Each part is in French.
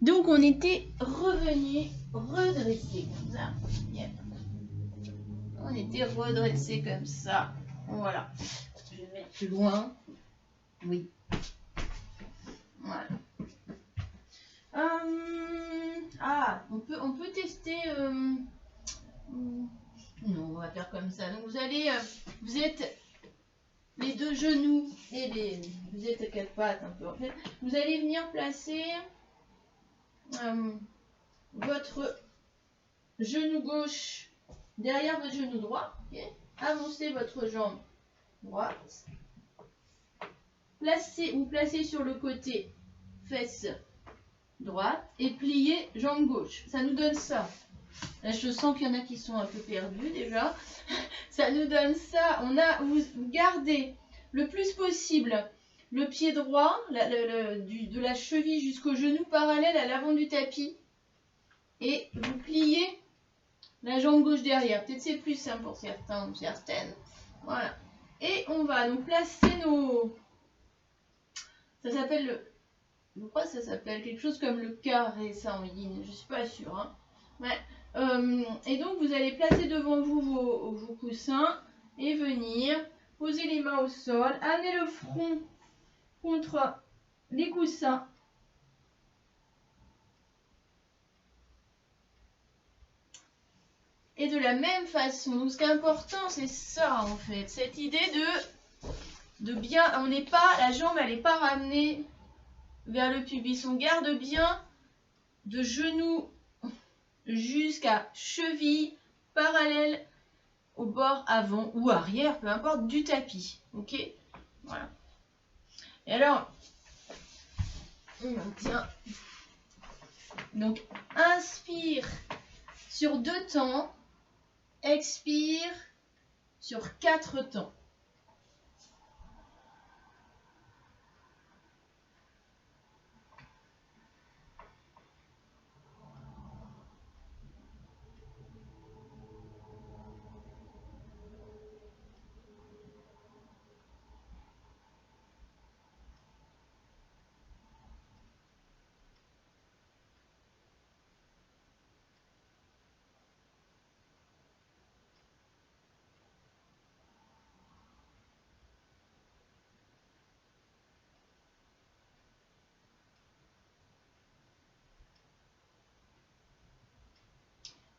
Donc on était revenu redressé comme ça. Yep. On était redressé comme ça. Voilà. Je vais mettre plus loin. Oui. Voilà. On peut tester. Non, on va faire comme ça. Donc vous allez, vous êtes les deux genoux et vous êtes à quatre pattes un peu en fait. Vous allez venir placer votre genou gauche derrière votre genou droit. Okay. Avancez votre jambe droite. Vous placez sur le côté fesse droite et pliez jambe gauche. Ça nous donne ça. Là, je sens qu'il y en a qui sont un peu perdus déjà. Ça nous donne ça. Vous gardez le plus possible le pied droit, de la cheville jusqu'au genou parallèle à l'avant du tapis. Et vous pliez la jambe gauche derrière. Peut-être c'est plus simple pour certains ou certaines. Voilà. Et on va donc placer nos... Ça s'appelle je crois que ça s'appelle quelque chose comme le carré, ça en yin. Je suis pas sûre. Hein. Ouais. Et donc vous allez placer devant vous vos coussins et venir poser les mains au sol, amener le front contre les coussins. Et de la même façon, donc ce qui est important, c'est ça en fait, cette idée de bien, la jambe elle n'est pas ramenée vers le pubis, on garde bien de genoux jusqu'à cheville parallèle au bord avant ou arrière, peu importe, du tapis. Ok. Voilà. Et alors, on maintient. Donc, inspire sur 2 temps, expire sur 4 temps.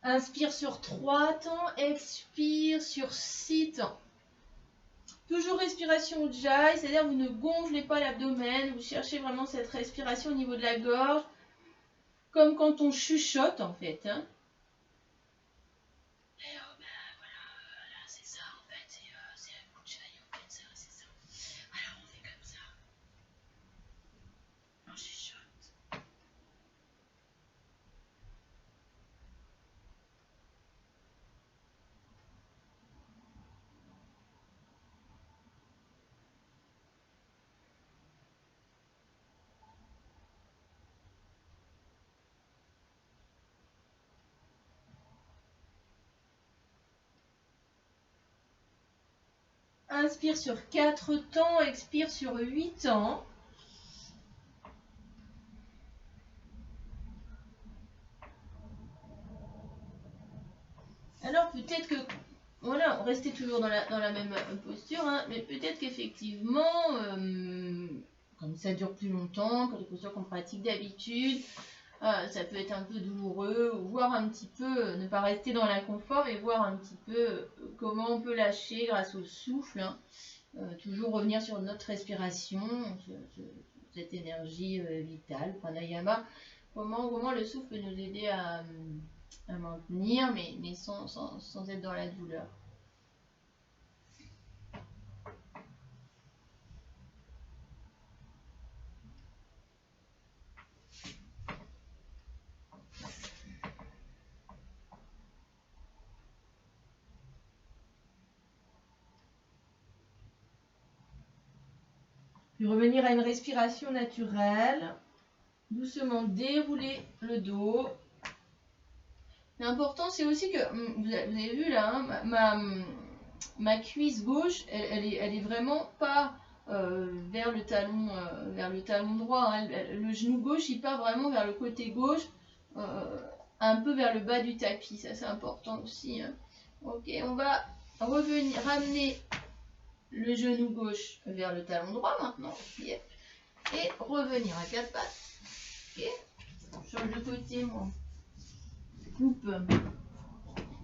Inspire sur 3 temps, expire sur 6 temps. Toujours respiration Ujjayi, c'est-à-dire vous ne gonflez pas l'abdomen, vous cherchez vraiment cette respiration au niveau de la gorge, comme quand on chuchote en fait. Hein. Et voilà, c'est ça en fait, c'est Ujjayi en fait, c'est ça. Alors on fait comme ça. On chuchote. Inspire sur 4 temps, expire sur 8 temps. Alors peut-être que, voilà, restez toujours dans la même posture, hein, mais peut-être qu'effectivement, comme ça dure plus longtemps, que les postures qu'on pratique d'habitude, ça peut être un peu douloureux, ou voir un petit peu, ne pas rester dans l'inconfort et voir un petit peu comment on peut lâcher grâce au souffle. Hein. Toujours revenir sur notre respiration, cette énergie vitale, pranayama. Comment le souffle peut nous aider à maintenir, mais sans être dans la douleur. Puis revenir à une respiration naturelle. Doucement dérouler le dos. L'important, c'est aussi que, vous avez vu là, hein, ma cuisse gauche, elle est vraiment pas vers le talon droit. Hein. Le genou gauche, il part vraiment vers le côté gauche, un peu vers le bas du tapis. Ça, c'est important aussi. Hein. Ok, on va ramener le genou gauche vers le talon droit maintenant. Yep. Et revenir à quatre pattes. Ok, je change de côté, moi. Coupe.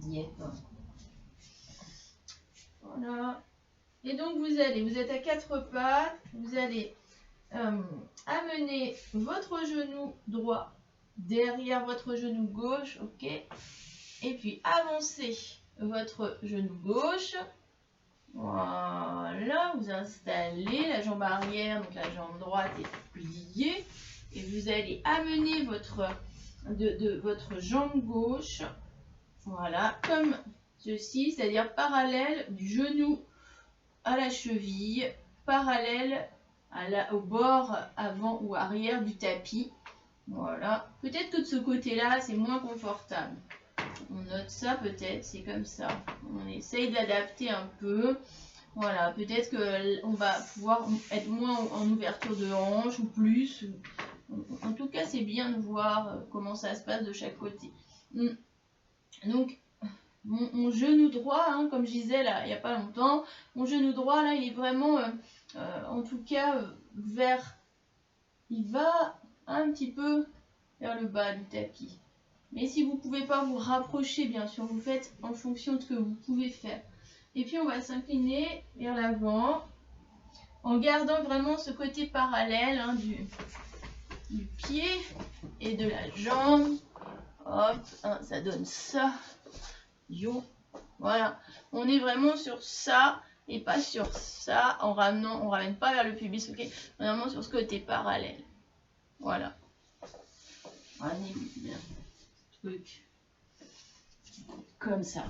Yep. Voilà. Et donc vous êtes à quatre pattes, vous allez amener votre genou droit derrière votre genou gauche, ok. Et puis avancez votre genou gauche. Voilà, vous installez la jambe arrière, donc la jambe droite est pliée. Et vous allez amener votre jambe gauche, voilà, comme ceci, c'est-à-dire parallèle du genou à la cheville, parallèle au bord avant ou arrière du tapis. Voilà. Peut-être que de ce côté-là, c'est moins confortable. On note ça peut-être, c'est comme ça. On essaye d'adapter un peu. Voilà, peut-être qu'on va pouvoir être moins en ouverture de hanche ou plus. En tout cas, c'est bien de voir comment ça se passe de chaque côté. Donc, mon genou droit, hein, comme je disais là, il n'y a pas longtemps, mon genou droit, là, il est vraiment, en tout cas, il va un petit peu vers le bas du tapis. Mais si vous ne pouvez pas vous rapprocher, bien sûr, vous faites en fonction de ce que vous pouvez faire. Et puis, on va s'incliner vers l'avant, en gardant vraiment ce côté parallèle hein, du pied et de la jambe. Hop, hein, ça donne ça. Yo, voilà. On est vraiment sur ça et pas sur ça. On ramène pas vers le pubis, ok. Vraiment sur ce côté parallèle. Voilà. Ramenez bien truc comme ça.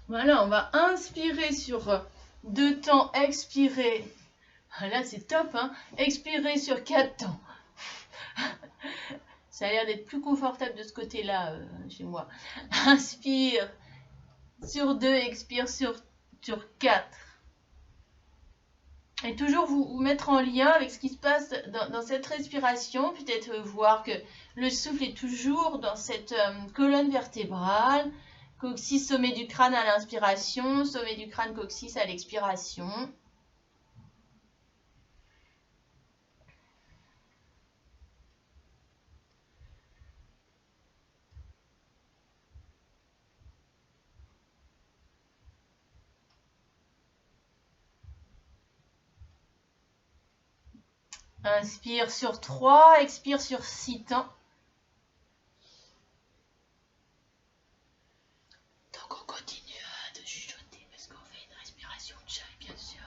Voilà, on va inspirer sur 2 temps, expirer. Là, c'est top, hein. Expirer sur 4 temps. Ça a l'air d'être plus confortable de ce côté-là chez moi. Inspire sur 2, expire sur 4. Et toujours vous mettre en lien avec ce qui se passe dans cette respiration. Peut-être voir que le souffle est toujours dans cette colonne vertébrale. Coccyx, sommet du crâne à l'inspiration, sommet du crâne, coccyx à l'expiration. Inspire sur 3, expire sur 6 temps. Donc on continue de chuchoter parce qu'on fait une respiration de chat, bien sûr.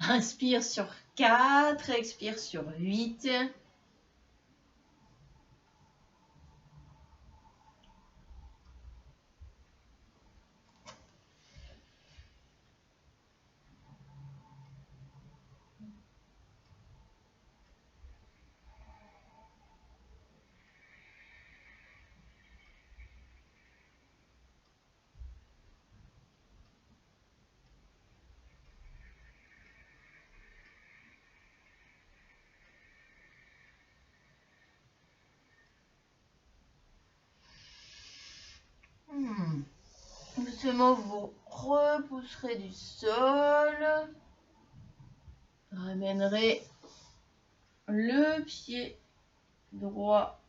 Inspire sur 4, expire sur 8. Doucement, vous repousserez du sol. Ramènerez le pied droit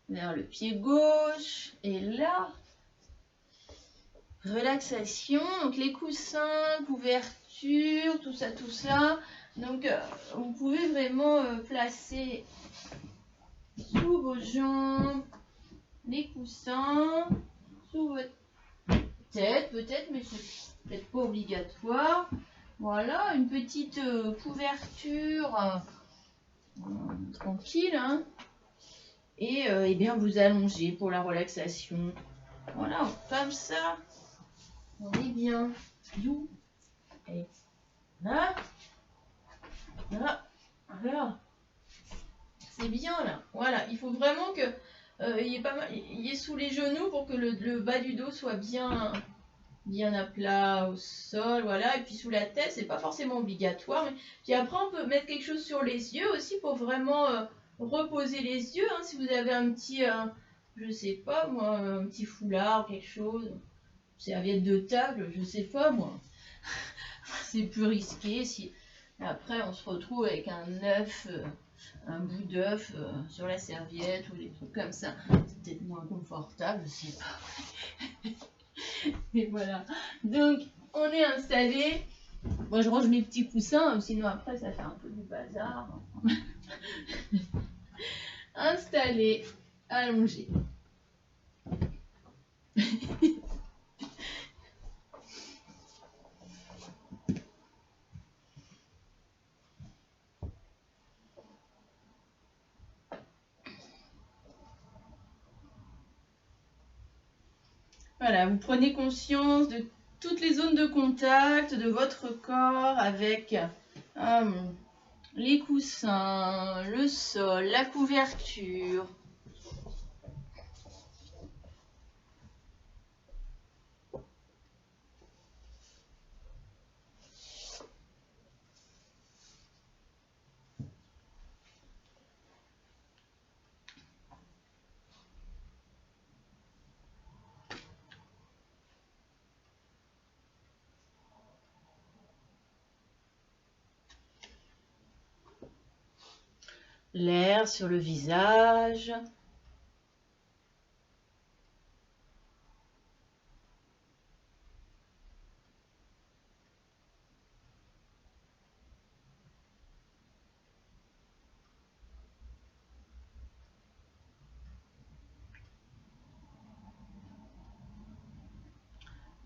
vers le pied gauche. Et là, relaxation. Donc les coussins, couverture, tout ça. Donc vous pouvez vraiment placer sous vos jambes les coussins, sous votre tête peut-être, mais c'est peut-être pas obligatoire. Voilà, une petite couverture tranquille. Hein. Et bien vous allongez pour la relaxation. Voilà, comme ça, on est bien. You. Et là, là, là. C'est bien là. Voilà, il faut vraiment que il y ait pas mal, il y ait sous les genoux pour que le bas du dos soit bien à plat au sol, voilà. Et puis sous la tête, c'est pas forcément obligatoire. Mais... Puis après, on peut mettre quelque chose sur les yeux aussi pour vraiment reposer les yeux. Hein, si vous avez un petit, je sais pas moi, un petit foulard, quelque chose, serviette de table, je sais pas moi. C'est plus risqué si après on se retrouve avec un œuf, un bout d'œuf sur la serviette ou des trucs comme ça. C'est peut-être moins confortable, je sais pas. Et voilà. Donc on est installé. Moi je range mes petits coussins, sinon après ça fait un peu du bazar. Installé, allongé. Voilà, vous prenez conscience de toutes les zones de contact de votre corps avec les coussins, le sol, la couverture. L'air sur le visage.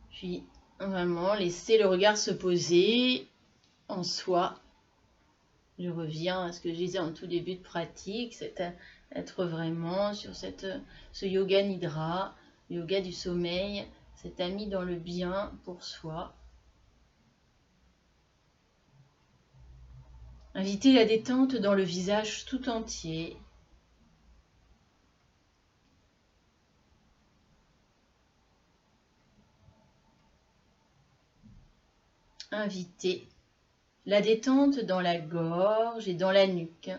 Puis vraiment laisser le regard se poser en soi. Je reviens à ce que je disais en tout début de pratique, c'est être vraiment sur ce yoga nidra, yoga du sommeil, cet ami dans le bien pour soi. Inviter la détente dans le visage tout entier. Inviter la détente dans la gorge et dans la nuque.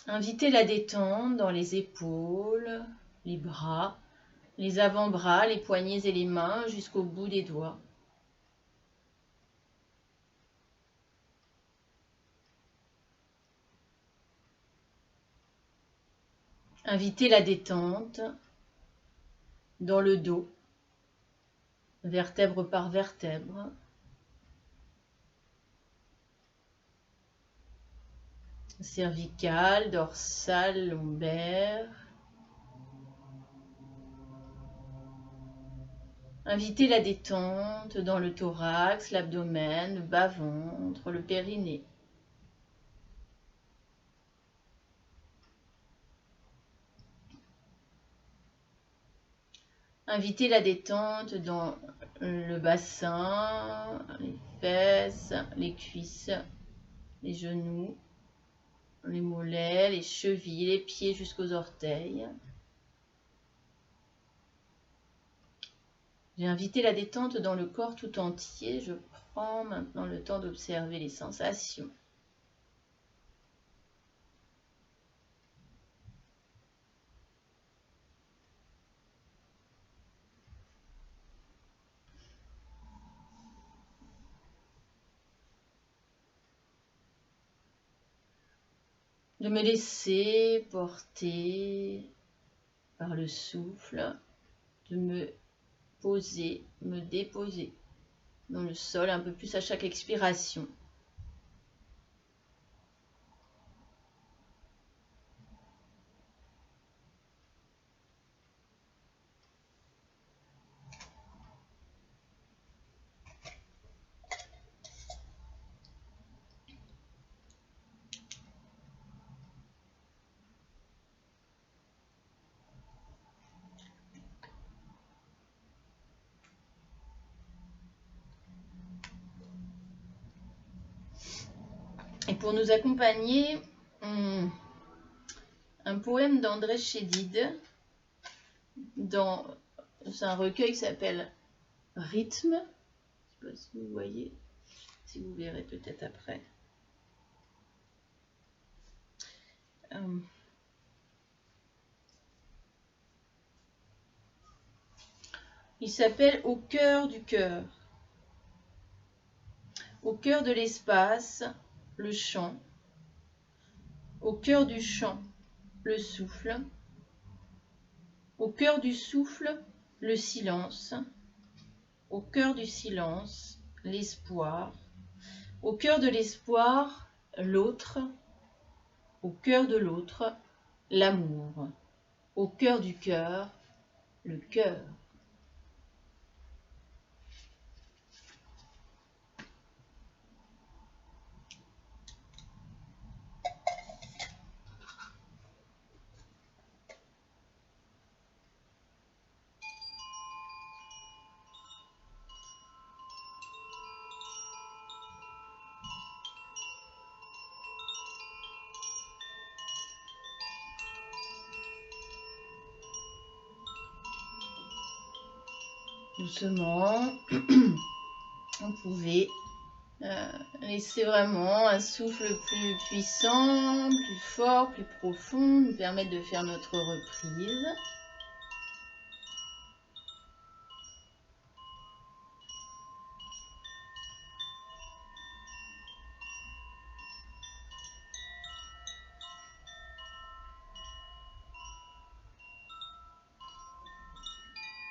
Inviter la détente dans les épaules, les bras, les avant-bras, les poignets et les mains jusqu'au bout des doigts. Inviter la détente dans le dos, vertèbre par vertèbre. Cervicale, dorsale, lombaire. Inviter la détente dans le thorax, l'abdomen, le bas-ventre, le périnée. Inviter la détente dans le bassin, les fesses, les cuisses, les genoux, les mollets, les chevilles, les pieds jusqu'aux orteils. J'ai invité la détente dans le corps tout entier. Je prends maintenant le temps d'observer les sensations. De me laisser porter par le souffle, de me poser, me déposer dans le sol un peu plus à chaque expiration. Et pour nous accompagner, un poème d'André Chédid, dans un recueil qui s'appelle Rythme. Je ne sais pas si vous voyez, si vous verrez peut-être après. Il s'appelle Au cœur du cœur. Au cœur de l'espace, le chant. Au cœur du chant, le souffle. Au cœur du souffle, le silence. Au cœur du silence, l'espoir. Au cœur de l'espoir, l'autre. Au cœur de l'autre, l'amour. Au cœur du cœur, le cœur. Doucement, vous pouvez laisser vraiment un souffle plus puissant, plus fort, plus profond, nous permettre de faire notre reprise.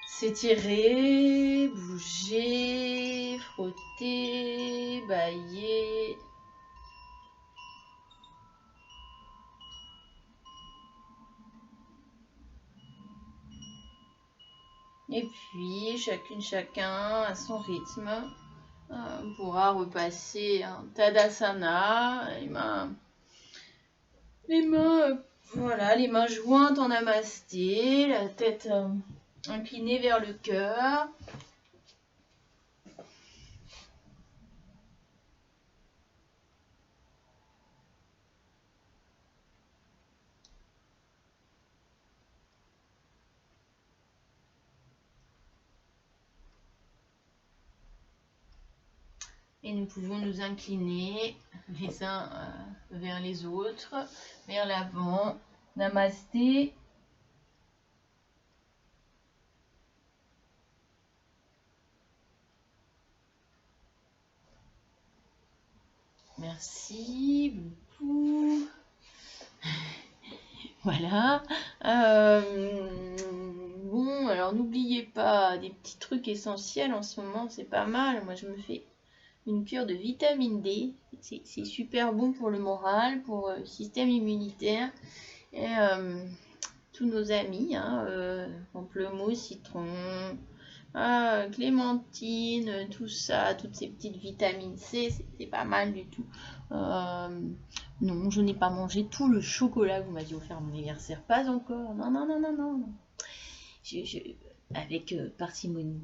S'étirer, bouger, frotter, bâiller. Et puis, chacun à son rythme, on pourra repasser un Tadasana, les mains jointes en namasté, la tête inclinée vers le cœur. Et nous pouvons nous incliner les uns vers les autres, vers l'avant. Namasté. Merci beaucoup. Voilà. Bon, alors n'oubliez pas des petits trucs essentiels en ce moment, c'est pas mal. Moi, je me fais une cure de vitamine D. C'est super bon pour le moral, pour le système immunitaire. Et tous nos amis, pamplemousse, citron, clémentine, tout ça, toutes ces petites vitamines C, c'est pas mal du tout. Non, je n'ai pas mangé tout le chocolat que vous m'aviez offert à mon anniversaire, pas encore. Non. Avec parcimonie.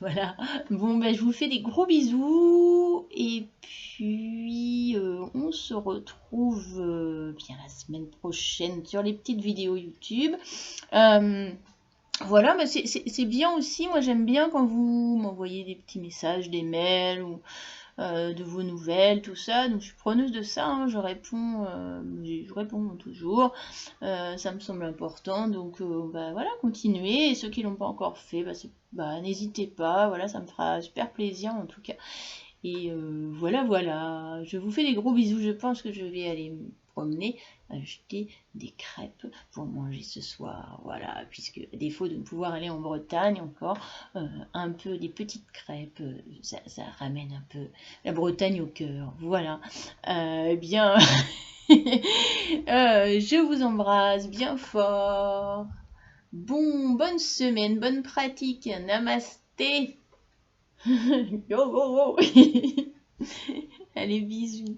Voilà. Bon, ben, je vous fais des gros bisous. Et puis, on se retrouve bien la semaine prochaine sur les petites vidéos YouTube. Voilà, mais c'est bien aussi. Moi, j'aime bien quand vous m'envoyez des petits messages, des mails ou de vos nouvelles, tout ça. Donc, je suis preneuse de ça. Hein. Je réponds toujours. Ça me semble important. Donc, voilà, continuez. Et ceux qui l'ont pas encore fait, n'hésitez pas. Voilà, ça me fera super plaisir en tout cas. Et voilà. Je vous fais des gros bisous. Je pense que je vais aller me promener, acheter des crêpes pour manger ce soir. Voilà, puisque à défaut de ne pouvoir aller en Bretagne encore, un peu des petites crêpes, ça ramène un peu la Bretagne au cœur. Voilà. Bien, je vous embrasse bien fort. Bonne semaine, bonne pratique. Namasté. Yo. Allez, bisous.